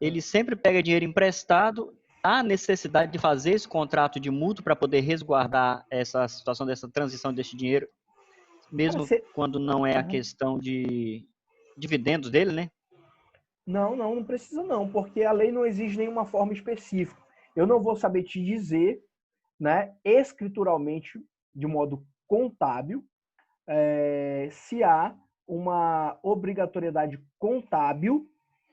ele sempre pega dinheiro emprestado. Há necessidade de fazer esse contrato de mútuo para poder resguardar essa situação dessa transição desse dinheiro, Cara, mesmo quando não é a Aham. questão de dividendos dele, né? Não precisa não, porque a lei não exige nenhuma forma específica. Eu não vou saber te dizer, né, escrituralmente, de modo contábil, se há uma obrigatoriedade contábil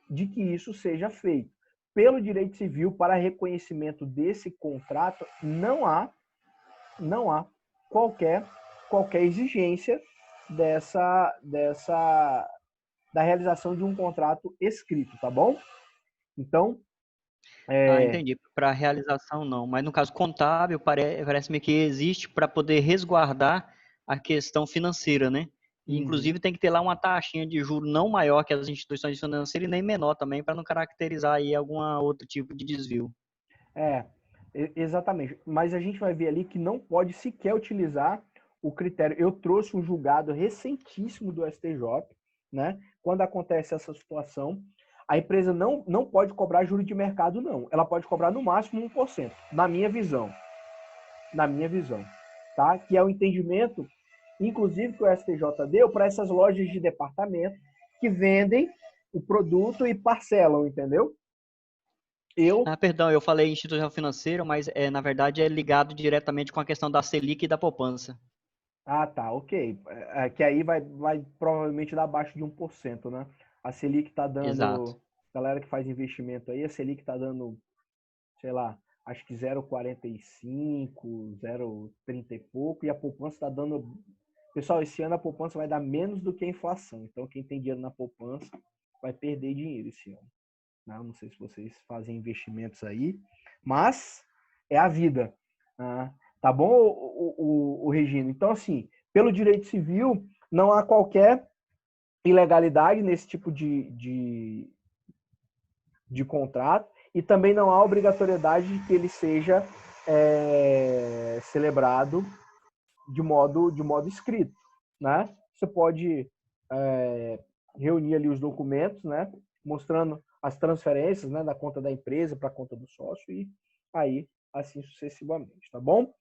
de que isso seja feito. Pelo direito civil, para reconhecimento desse contrato, não há qualquer, qualquer exigência da realização de um contrato escrito, tá bom? Então, Ah, é, entendi. Para realização não, mas no caso contábil parece-me que existe para poder resguardar a questão financeira, né? E, uhum, inclusive tem que ter lá uma taxinha de juro não maior que as instituições financeiras e nem menor também, para não caracterizar aí algum outro tipo de desvio. é, exatamente. Mas a gente vai ver ali que não pode sequer utilizar o critério. Eu trouxe um julgado recentíssimo do STJ, né? Quando acontece essa situação, a empresa não pode cobrar juro de mercado, não. Ela pode cobrar no máximo 1%, na minha visão. Na minha visão. Tá? Que é o entendimento, inclusive, que o STJ deu para essas lojas de departamento que vendem o produto e parcelam, entendeu? Eu Ah, perdão, eu falei instituição financeira, mas na verdade é ligado diretamente com a questão da Selic e da poupança. Ah, tá, ok. Que aí vai provavelmente dar abaixo de 1%, né? A Selic tá Exato. dando, galera que faz investimento aí, a Selic tá dando, sei lá, acho que 0,45, 0,30 e pouco, e a poupança tá dando. Pessoal, esse ano a poupança vai dar menos do que a inflação. Então, quem tem dinheiro na poupança vai perder dinheiro esse ano. Não sei se vocês fazem investimentos aí, mas é a vida. Né? Tá bom, o Regino? Então, assim, pelo direito civil, não há qualquer ilegalidade nesse tipo de contrato e também não há obrigatoriedade de que ele seja celebrado de modo escrito. Né? Você pode reunir ali os documentos, né, mostrando as transferências, né, da conta da empresa para a conta do sócio e aí assim sucessivamente, tá bom?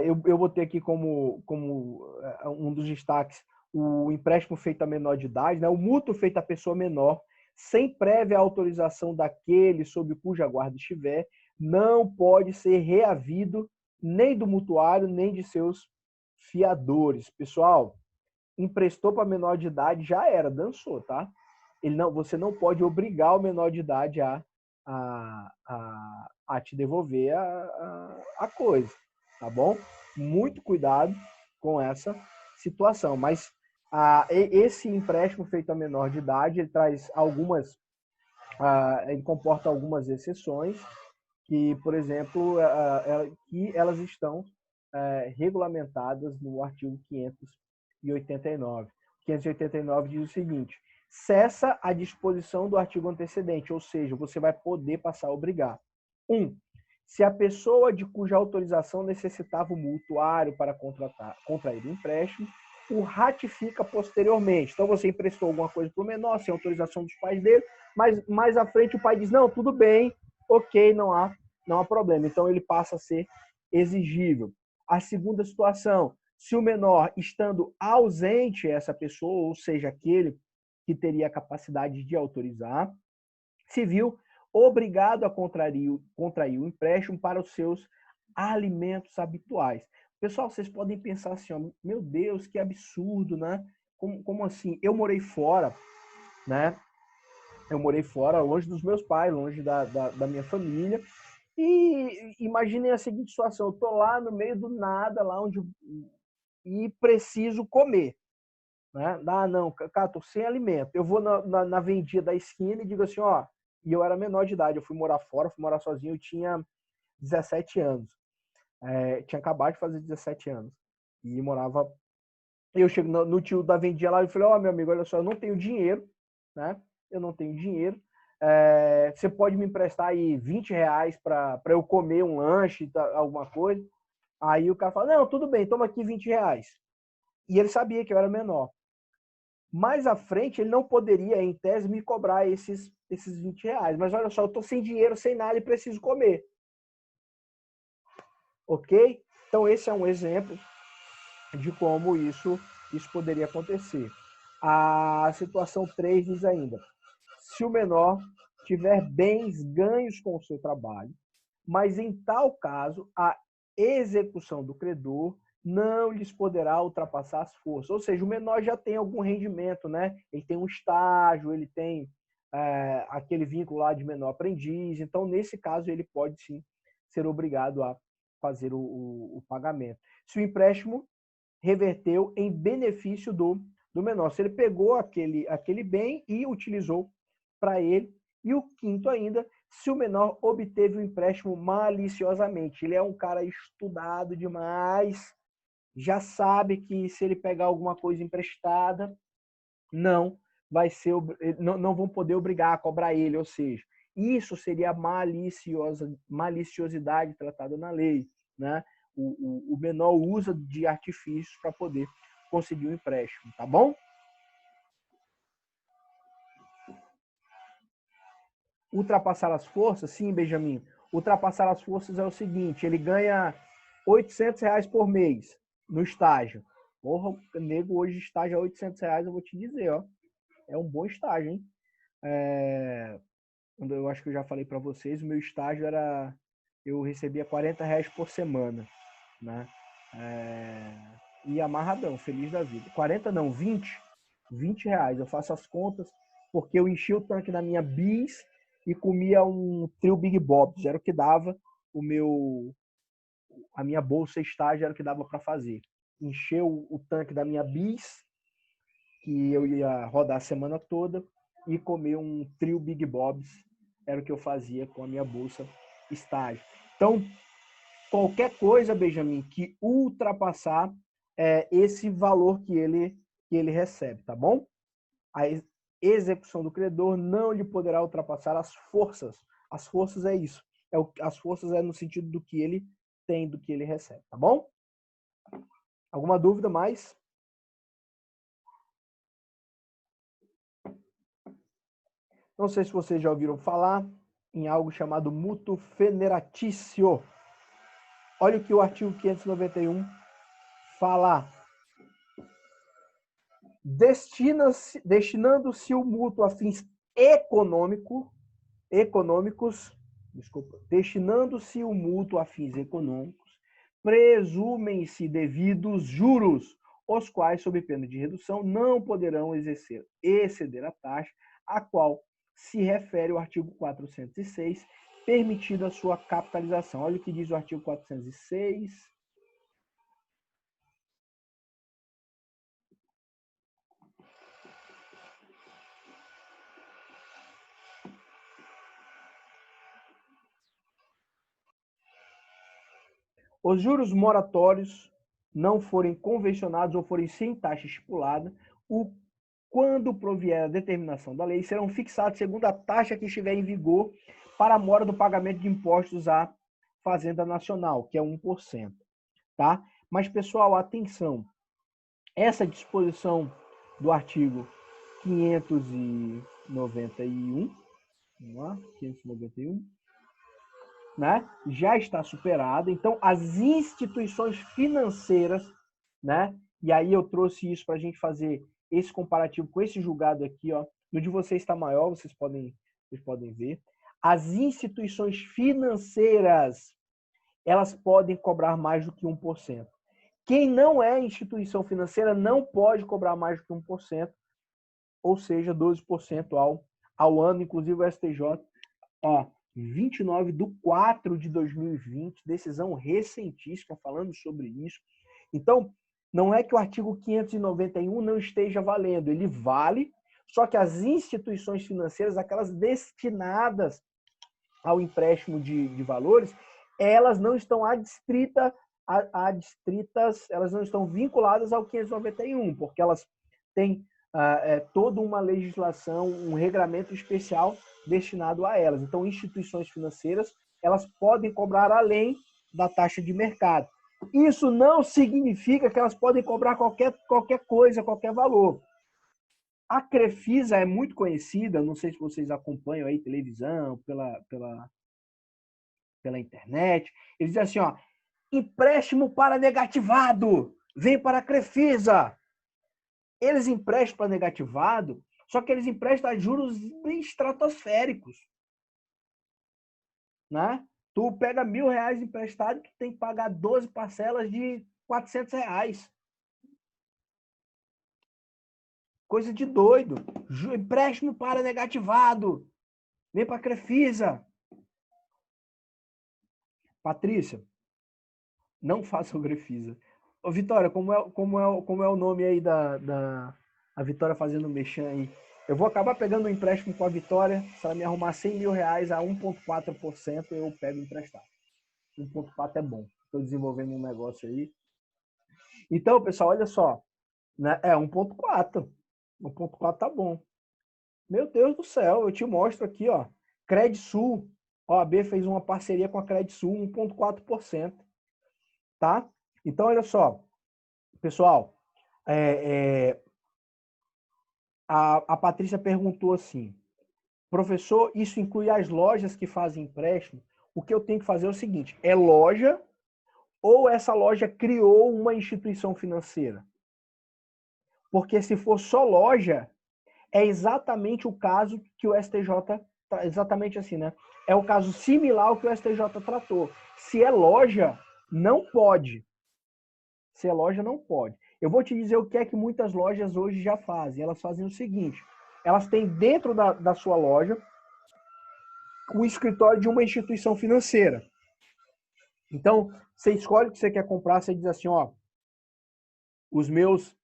Eu botei aqui como um dos destaques o empréstimo feito a menor de idade, né, o mútuo feito a pessoa menor, sem prévia autorização daquele sob cuja guarda estiver, não pode ser reavido nem do mutuário, nem de seus fiadores. Pessoal, emprestou para menor de idade, já era, dançou, tá? Você não pode obrigar o menor de idade a te devolver a coisa, tá bom? Muito cuidado com essa situação. Mas esse empréstimo feito a menor de idade, ele traz ele comporta algumas exceções que, por exemplo, que elas estão regulamentadas no artigo 589. 589 diz o seguinte: cessa a disposição do artigo antecedente, ou seja, você vai poder passar a obrigar. 1. Se a pessoa de cuja autorização necessitava o mutuário para contrair o empréstimo, o ratifica posteriormente. Então, você emprestou alguma coisa para o menor, sem autorização dos pais dele, mas mais à frente o pai diz, não, tudo bem, ok, não há problema. Então, ele passa a ser exigível. A segunda situação, se o menor estando ausente essa pessoa, ou seja, aquele que teria a capacidade de autorizar, se viu obrigado a contrair o empréstimo para os seus alimentos habituais. Pessoal, vocês podem pensar assim, ó, meu Deus, que absurdo, né? Como assim? Eu morei fora, né? Eu morei fora, longe dos meus pais, longe da minha família. E imaginem a seguinte situação: eu tô lá no meio do nada, lá onde e preciso comer. Né? Ah, não, cara, tô sem alimento. Eu vou na vendinha da esquina e digo assim, ó, e eu era menor de idade, eu fui morar fora, fui morar sozinho, eu tinha 17 anos. Tinha acabado de fazer 17 anos. E morava. Eu chego no tio da vendinha lá e falei, ó, meu amigo, olha só, eu não tenho dinheiro, né? Eu não tenho dinheiro. Você pode me emprestar aí R$ 20 para eu comer um lanche, alguma coisa? Aí o cara fala, não, tudo bem, toma aqui R$ 20. E ele sabia que eu era menor. Mais à frente, ele não poderia, em tese, me cobrar esses R$20. Mas olha só, eu estou sem dinheiro, sem nada e preciso comer. Ok? Então, esse é um exemplo de como isso poderia acontecer. A situação 3 diz ainda: se o menor tiver bens ganhos com o seu trabalho, mas em tal caso a execução do credor não lhes poderá ultrapassar as forças. Ou seja, o menor já tem algum rendimento, né? Ele tem um estágio, ele tem aquele vínculo lá de menor aprendiz. Então, nesse caso, ele pode sim ser obrigado a fazer o pagamento. Se o empréstimo reverteu em benefício do menor. Se ele pegou aquele bem e utilizou para ele. E o quinto ainda, se o menor obteve o empréstimo maliciosamente. Ele é um cara estudado demais, já sabe que se ele pegar alguma coisa emprestada, não vão poder obrigar a cobrar ele. Ou seja, isso seria maliciosidade tratada na lei, né? O menor usa de artifícios para poder conseguir um empréstimo, tá bom? Ultrapassar as forças, sim, Benjamin. Ultrapassar as forças é o seguinte: ele ganha R$800 por mês no estágio. Porra, o nego hoje estágio a R$800, eu vou te dizer, ó. É um bom estágio, hein? Eu acho que eu já falei para vocês, o meu estágio eu recebia R$40 por semana, né? E amarradão, feliz da vida. 40 não, 20 reais. Eu faço as contas porque eu enchi o tanque da minha bis e comia um trio Big Bobs. Era o que dava a minha bolsa estágio, era o que dava para fazer. Encheu o tanque da minha bis, que eu ia rodar a semana toda, e comer um trio Big Bobs era o que eu fazia com a minha bolsa estágio. Então, qualquer coisa, Benjamin, que ultrapassar esse valor que ele recebe, tá bom? A execução do credor não lhe poderá ultrapassar as forças. As forças é isso. As forças é no sentido do que ele tem, do que ele recebe, tá bom? Alguma dúvida mais? Não sei se vocês já ouviram falar em algo chamado mútuo feneratício. Olha o que o artigo 591 fala. Destinando-se o mútuo a fins destinando-se o mútuo a fins econômicos, presumem-se devidos juros, os quais, sob pena de redução, não poderão exceder a taxa a qual se refere o artigo 406, permitida a sua capitalização. Olha o que diz o artigo 406. Os juros moratórios não forem convencionados ou forem sem taxa estipulada, quando provier a determinação da lei, serão fixados segundo a taxa que estiver em vigor para a mora do pagamento de impostos à Fazenda Nacional, que é 1%. Tá? Mas, pessoal, atenção. Essa disposição do artigo 591, vamos lá, 591, né, já está superada. Então, as instituições financeiras, né, e aí eu trouxe isso para a gente fazer esse comparativo com esse julgado aqui, ó, no de vocês está maior, vocês podem ver. As instituições financeiras, elas podem cobrar mais do que 1%. Quem não é instituição financeira não pode cobrar mais do que 1%, ou seja, 12% ao ano. Inclusive o STJ, 29/4/2020, decisão recentíssima falando sobre isso. Então, não é que o artigo 591 não esteja valendo, ele vale, só que as instituições financeiras, aquelas destinadas ao empréstimo de valores, elas não estão adstritas, elas não estão vinculadas ao 591, porque elas têm toda uma legislação, um regramento especial destinado a elas. Então, instituições financeiras, elas podem cobrar além da taxa de mercado. Isso não significa que elas podem cobrar qualquer coisa, qualquer valor. A Crefisa é muito conhecida, não sei se vocês acompanham aí televisão, pela internet. Eles dizem assim, ó, empréstimo para negativado, vem para a Crefisa. Eles emprestam para negativado, só que eles emprestam a juros estratosféricos, né? Tu pega R$ 1.000 emprestado, tu tem que pagar 12 parcelas de R$ 400. Coisa de doido. Empréstimo para negativado. Vem para a Crefisa. Patrícia, não faça o Crefisa. Ô, Vitória, como é o nome aí a Vitória fazendo mexer aí? Eu vou acabar pegando um empréstimo com a Vitória. Se ela me arrumar R$ 100.000 a 1,4%, eu pego emprestado. 1,4% é bom. Estou desenvolvendo um negócio aí. Então, pessoal, olha só. Né? 1,4%. 1,4% tá bom. Meu Deus do céu, eu te mostro aqui, ó. Credisul. A OAB fez uma parceria com a Credisul, 1,4%. Tá? Então, olha só. Pessoal, a Patrícia perguntou assim, professor, isso inclui as lojas que fazem empréstimo? O que eu tenho que fazer é o seguinte, é loja ou essa loja criou uma instituição financeira? Porque se for só loja, é exatamente o caso que o STJ, exatamente assim, né? É o caso similar ao que o STJ tratou. Se é loja, não pode. Se é loja, não pode. Eu vou te dizer o que é que muitas lojas hoje já fazem. Elas fazem o seguinte, elas têm dentro da sua loja o escritório de uma instituição financeira. Então, você escolhe o que você quer comprar, você diz assim, ó, os meus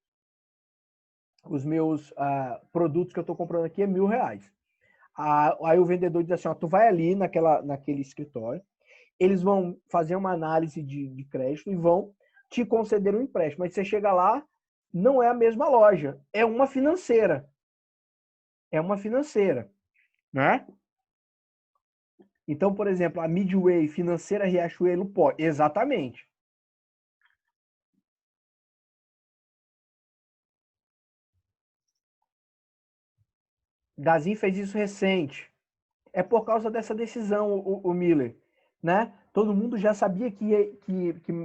produtos que eu estou comprando aqui é R$ 1.000. Aí o vendedor diz assim, ó, tu vai ali naquele escritório, eles vão fazer uma análise de crédito e vão te conceder um empréstimo. Mas você chega lá, não é a mesma loja, é uma financeira. É uma financeira, né? Então, por exemplo, a Midway Financeira Riachuelo pode. Exatamente. Gazin fez isso recente. É por causa dessa decisão, o Miller, né? Todo mundo já sabia que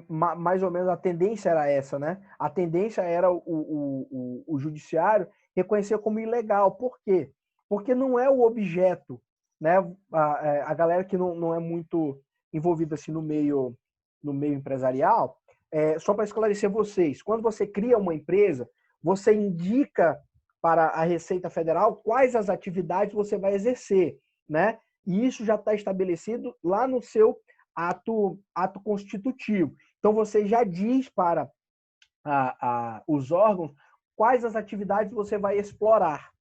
mais ou menos a tendência era essa, né? A tendência era o judiciário reconhecer como ilegal. Por quê? Porque não é o objeto, né? A galera que não é muito envolvida assim no meio empresarial, só para esclarecer vocês, quando você cria uma empresa, você indica para a Receita Federal quais as atividades você vai exercer, né? E isso já está estabelecido lá no seu ato constitutivo. Então, você já diz para os órgãos quais as atividades você vai explorar.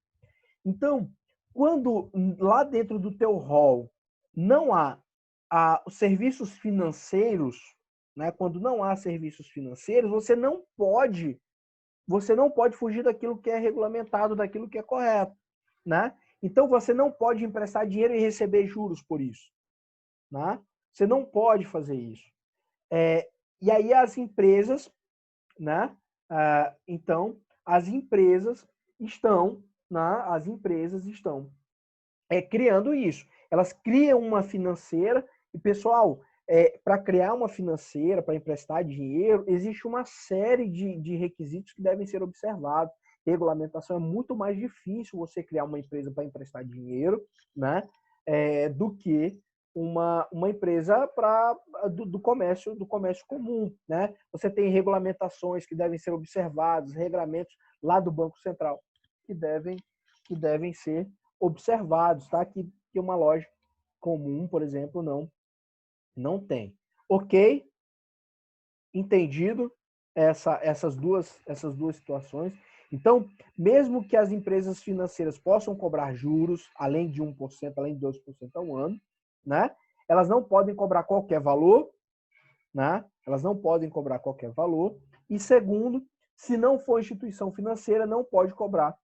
Então, quando lá dentro do teu rol não há os serviços financeiros, né? Quando não há serviços financeiros, você não pode fugir daquilo que é regulamentado, daquilo que é correto, né? Então você não pode emprestar dinheiro e receber juros por isso, né? Você não pode fazer isso. E aí as empresas, né? Então as empresas estão, né? Criando isso. Elas criam uma financeira e pessoal, para criar uma financeira, para emprestar dinheiro, existe uma série de requisitos que devem ser observados. Regulamentação é muito mais difícil você criar uma empresa para emprestar dinheiro, né? Do que uma empresa do comércio comum, né? Você tem regulamentações que devem ser observadas, regramentos lá do Banco Central que devem ser observados, tá? Que uma loja comum, por exemplo, não tem. Ok? Entendido essas duas situações. Então, mesmo que as empresas financeiras possam cobrar juros, além de 1%, além de 2% ao ano, né? Elas não podem cobrar qualquer valor, né? Elas não podem cobrar qualquer valor. E segundo, se não for instituição financeira, não pode cobrar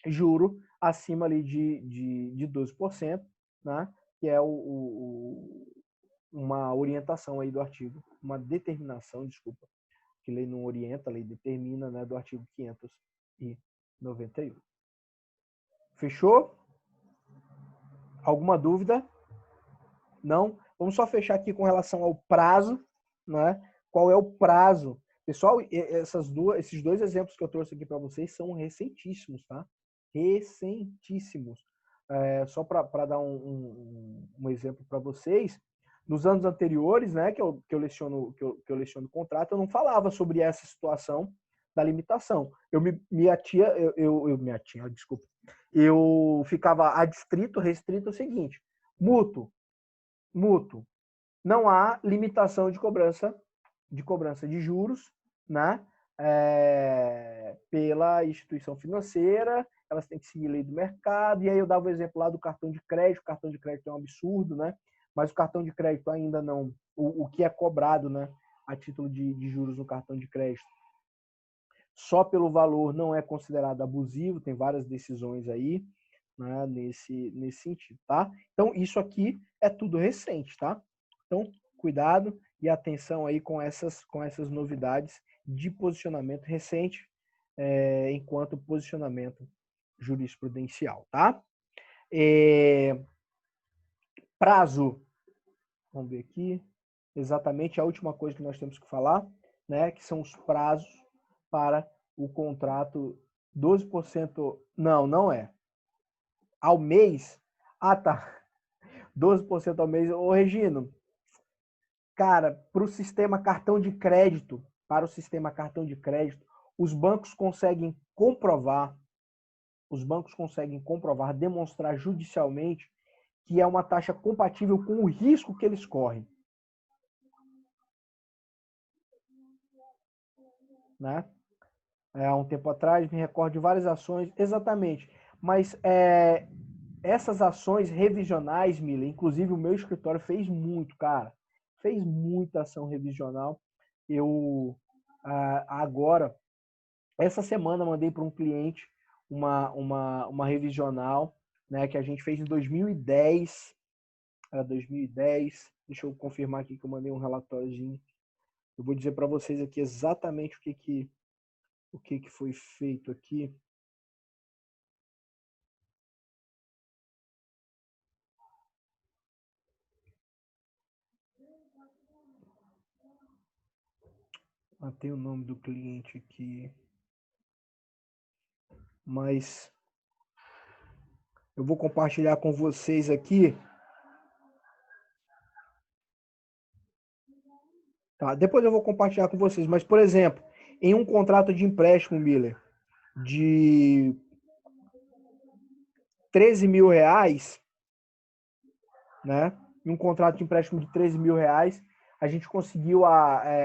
juro acima ali de 12%, né? Que é uma orientação aí do artigo, uma determinação, desculpa, que lei não orienta, a lei determina, né, do artigo 591. Fechou? Alguma dúvida? Não? Vamos só fechar aqui com relação ao prazo, né? Qual é o prazo? Pessoal, esses dois exemplos que eu trouxe aqui para vocês são recentíssimos, tá? Recentíssimos. Só para dar um exemplo para vocês, nos anos anteriores, né, que eu leciono contrato, eu não falava sobre essa situação da limitação. Eu ficava adstrito, restrito, é o seguinte: mútuo, não há limitação de cobrança de juros, né? Pela instituição financeira, elas têm que seguir a lei do mercado. E aí eu dava o exemplo lá do cartão de crédito. O cartão de crédito é um absurdo, né? Mas o cartão de crédito ainda não... O que é cobrado, né, a título de juros no cartão de crédito, só pelo valor não é considerado abusivo. Tem várias decisões aí, né, nesse sentido, tá? Então, isso aqui é tudo recente, tá? Então, cuidado e atenção aí com essas novidades de posicionamento recente, enquanto posicionamento jurisprudencial, tá? Prazo, vamos ver aqui, exatamente a última coisa que nós temos que falar, né, que são os prazos para o contrato 12%, não é. Ao mês, tá, 12% ao mês. Ô, Regino, cara, para o sistema cartão de crédito, os bancos conseguem comprovar, demonstrar judicialmente que é uma taxa compatível com o risco que eles correm. Né? Há um tempo atrás, me recordo de várias ações, exatamente, mas essas ações revisionais, Mila, inclusive o meu escritório fez muito, cara, fez muita ação revisional. Eu agora, essa semana, mandei para um cliente uma revisional, né, que a gente fez em 2010. Era 2010. Deixa eu confirmar aqui que eu mandei um relatóriozinho. Eu vou dizer para vocês aqui exatamente o que foi feito aqui. Tem o nome do cliente aqui. Mas eu vou compartilhar com vocês aqui. Tá, depois eu vou compartilhar com vocês. Mas, por exemplo, em um contrato de empréstimo, Miller, de R$13.000, né? Em um contrato de empréstimo de R$13.000, a gente conseguiu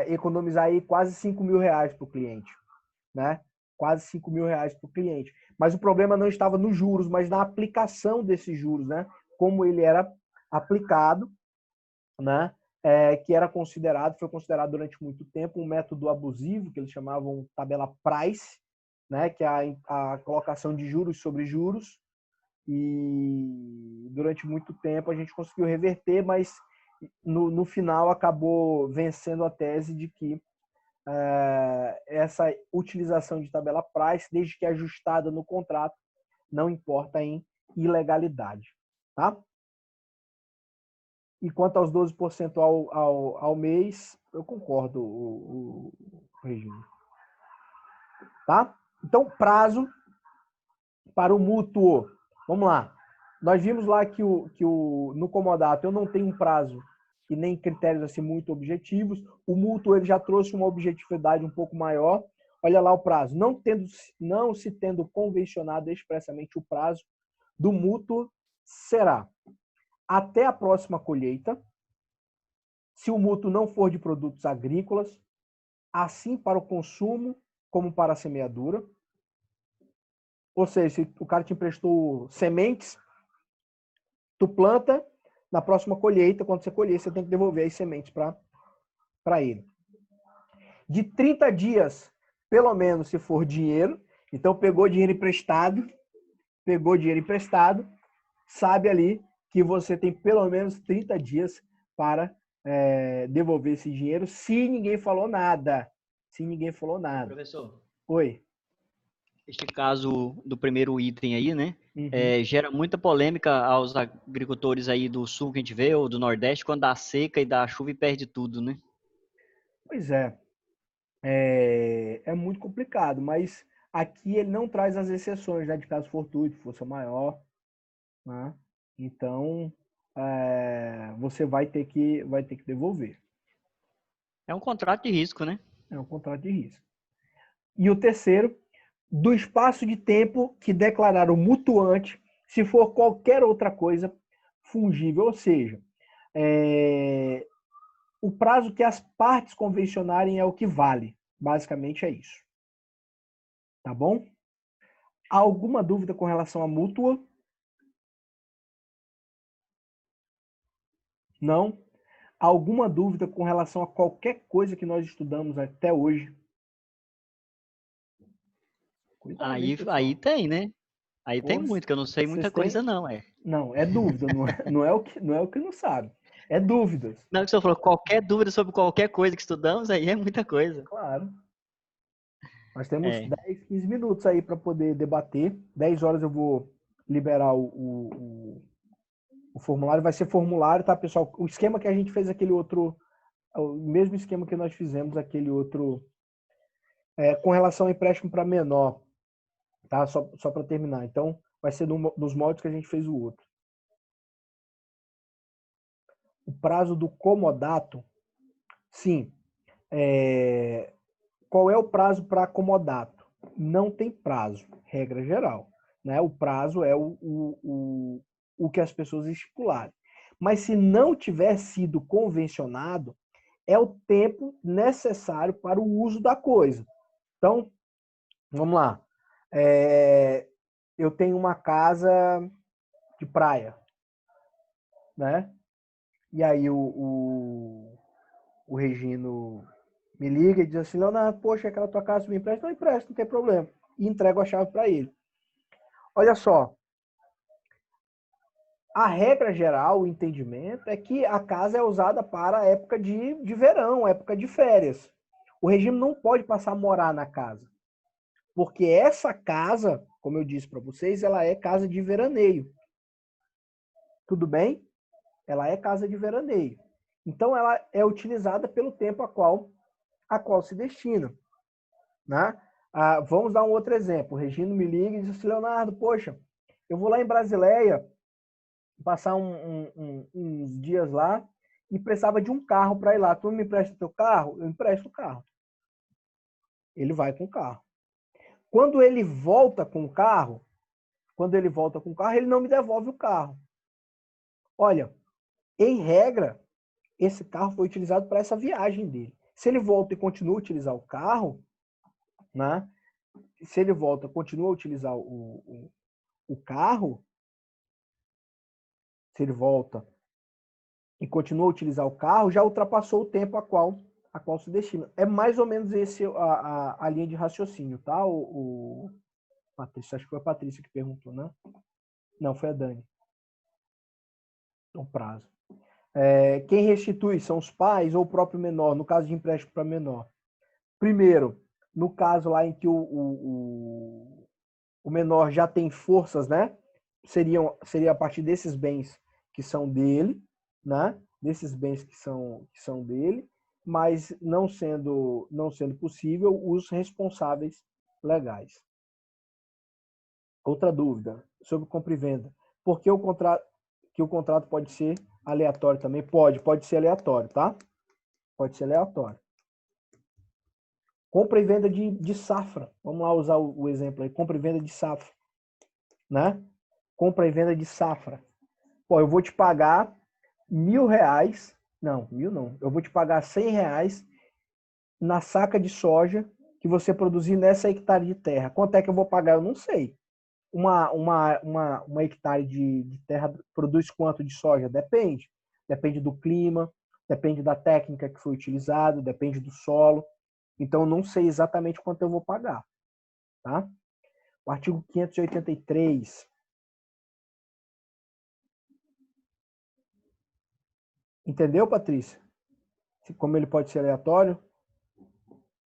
economizar aí quase R$5.000 para o cliente, né? Quase R$5.000 para o cliente. Mas o problema não estava nos juros, mas na aplicação desses juros, né? Como ele era aplicado, né? Que foi considerado durante muito tempo um método abusivo, que eles chamavam tabela price, né? Que é a colocação de juros sobre juros. E durante muito tempo a gente conseguiu reverter, mas no final acabou vencendo a tese de que essa utilização de tabela price, desde que ajustada no contrato, não importa em ilegalidade. Tá? E quanto aos 12% ao mês, eu concordo, o regime. Tá? Então, prazo para o mútuo. Vamos lá. Nós vimos lá que no comodato eu não tenho um prazo e nem critérios assim muito objetivos. O mútuo ele já trouxe uma objetividade um pouco maior. Olha lá o prazo. Não se tendo convencionado expressamente o prazo do mútuo, será até a próxima colheita, se o mútuo não for de produtos agrícolas, assim para o consumo como para a semeadura. Ou seja, se o cara te emprestou sementes, tu planta, na próxima colheita, quando você colher, você tem que devolver as sementes para ele. De 30 dias, pelo menos, se for dinheiro. Então, pegou dinheiro emprestado, sabe ali que você tem pelo menos 30 dias para devolver esse dinheiro, se ninguém falou nada. Professor. Oi. Este caso do primeiro item aí, né? Uhum. Gera muita polêmica aos agricultores aí do sul que a gente vê, ou do Nordeste, quando dá seca e dá chuva e perde tudo, né? Pois é muito complicado, mas aqui ele não traz as exceções, né, de caso fortuito, força maior, né? Então, você vai ter que devolver. É um contrato de risco, né? É um contrato de risco. E o terceiro, do espaço de tempo que declarar o mutuante, se for qualquer outra coisa fungível, ou seja, é, o prazo que as partes convencionarem é o que vale. Basicamente é isso. Tá bom? Há alguma dúvida com relação à mútua? Não? Há alguma dúvida com relação a qualquer coisa que nós estudamos até hoje? Cuidado, hein, Aí pessoal? tem, né? Aí tem Ou muito, que eu não sei vocês muita têm. coisa, não, é. Não, é dúvida, não é o que não sabe. É dúvidas. Não, que o senhor falou, qualquer dúvida sobre qualquer coisa que estudamos, aí é muita coisa. Claro. Nós temos É. 10, 15 minutos aí para poder debater. 10 horas eu vou liberar o formulário. Vai ser formulário, tá, pessoal? O esquema que a gente fez aquele outro, o mesmo esquema que nós fizemos aquele outro, com relação ao empréstimo para menor, tá? Só para terminar. Então, vai ser dos moldes que a gente fez o outro. O prazo do comodato, sim. Qual é o prazo para comodato? Não tem prazo, regra geral. Né? O prazo é o que as pessoas estipularem. Mas se não tiver sido convencionado, é o tempo necessário para o uso da coisa. Então, vamos lá. Eu tenho uma casa de praia, né? E aí o Regino me liga e diz assim, Leonardo, poxa, aquela tua casa me empresta? Não empresta, não tem problema. E entrego a chave para ele. Olha só, a regra geral, o entendimento é que a casa é usada para a época de verão, época de férias. O regime não pode passar a morar na casa, porque essa casa, como eu disse para vocês, ela é casa de veraneio. Tudo bem? Ela é casa de veraneio. Então, ela é utilizada pelo tempo a qual se destina. Né? Vamos dar um outro exemplo. O Regino me liga e diz assim, Leonardo, poxa, eu vou lá em Brasileia passar uns dias lá e precisava de um carro para ir lá. Tu me empresta teu carro? Eu empresto o carro. Ele vai com o carro. Quando ele volta com o carro, ele não me devolve o carro. Olha, em regra, esse carro foi utilizado para essa viagem dele. Se ele volta e continua a utilizar o carro, né? Se ele volta e continua a utilizar o carro, se ele volta e continua a utilizar o carro, já ultrapassou o tempo a qual se destina. É mais ou menos esse a linha de raciocínio, tá? Patrícia, acho que foi a Patrícia que perguntou, né? Não, foi a Dani. O prazo. Quem restitui são os pais ou o próprio menor, no caso de empréstimo para menor. Primeiro, no caso lá em que o menor já tem forças, né? Seria a partir desses bens que são dele, né? Desses bens que são dele, mas não sendo possível os responsáveis legais. Outra dúvida sobre compra e venda. Por que o contrato pode ser aleatório também? Pode ser aleatório, tá? Pode ser aleatório. Compra e venda de safra. Vamos lá usar o exemplo aí. Compra e venda de safra, né? Compra e venda de safra. Pô, eu vou te pagar R$ 1.000. Não, 1.000 não. Eu vou te pagar R$ 100 na saca de soja que você produzir nessa hectare de terra. Quanto é que eu vou pagar? Eu não sei. Uma hectare de terra produz quanto de soja? Depende. Depende do clima, depende da técnica que foi utilizada, depende do solo. Então, eu não sei exatamente quanto eu vou pagar. Tá? O artigo 583. Entendeu, Patrícia? Como ele pode ser aleatório?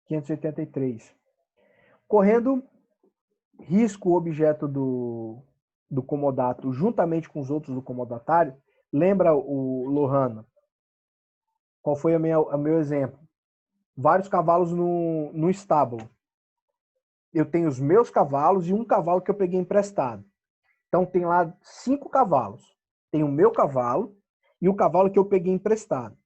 583. Correndo risco o objeto do comodato juntamente com os outros do comodatário, lembra o Lohana? Qual foi o meu exemplo? Vários cavalos no estábulo. Eu tenho os meus cavalos e um cavalo que eu peguei emprestado. Então tem lá 5 cavalos. Tem o meu cavalo e o cavalo que eu peguei emprestado.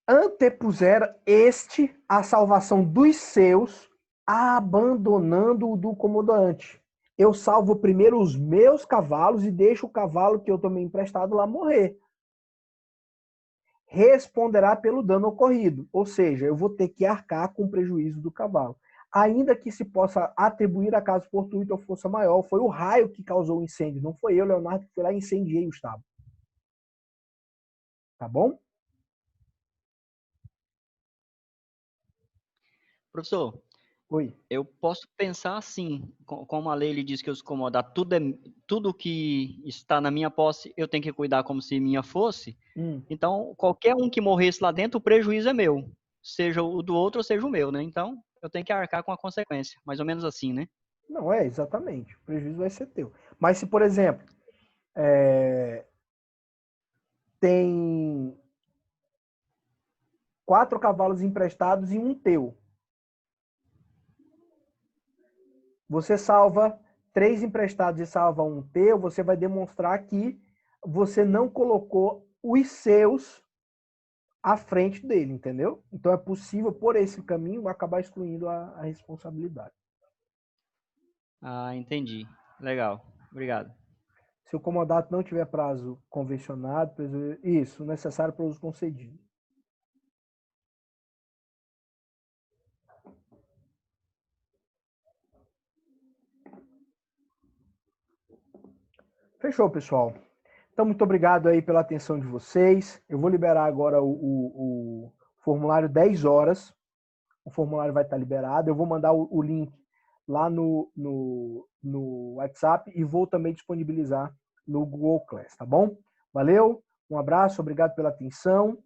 Antepusera este a salvação dos seus, abandonando o do comandante. Eu salvo primeiro os meus cavalos e deixo o cavalo que eu tomei emprestado lá morrer. Responderá pelo dano ocorrido, ou seja, eu vou ter que arcar com o prejuízo do cavalo. Ainda que se possa atribuir a caso fortuito ou força maior, foi o raio que causou o incêndio, não foi eu, Leonardo, que fui lá e incendiei o estábulo. Tá bom? Professor, Oi. eu posso pensar assim, como a lei ele diz que os comodatos, tudo que está na minha posse, eu tenho que cuidar como se minha fosse. Então, qualquer um que morresse lá dentro, o prejuízo é meu. Seja o do outro ou seja o meu, né? Então, eu tenho que arcar com a consequência. Mais ou menos assim, né? Não, exatamente. O prejuízo vai ser teu. Mas se, por exemplo, tem 4 cavalos emprestados e um teu. Você salva 3 emprestados e salva um teu, você vai demonstrar que você não colocou os seus à frente dele, entendeu? Então é possível, por esse caminho, acabar excluindo a responsabilidade. Ah, entendi. Legal. Obrigado. Se o comodato não tiver prazo convencionado, isso, necessário para uso concedido. Fechou, pessoal. Então, muito obrigado aí pela atenção de vocês. Eu vou liberar agora o formulário 10 horas. O formulário vai estar liberado. Eu vou mandar o link lá no WhatsApp e vou também disponibilizar no Google Class, tá bom? Valeu, um abraço, obrigado pela atenção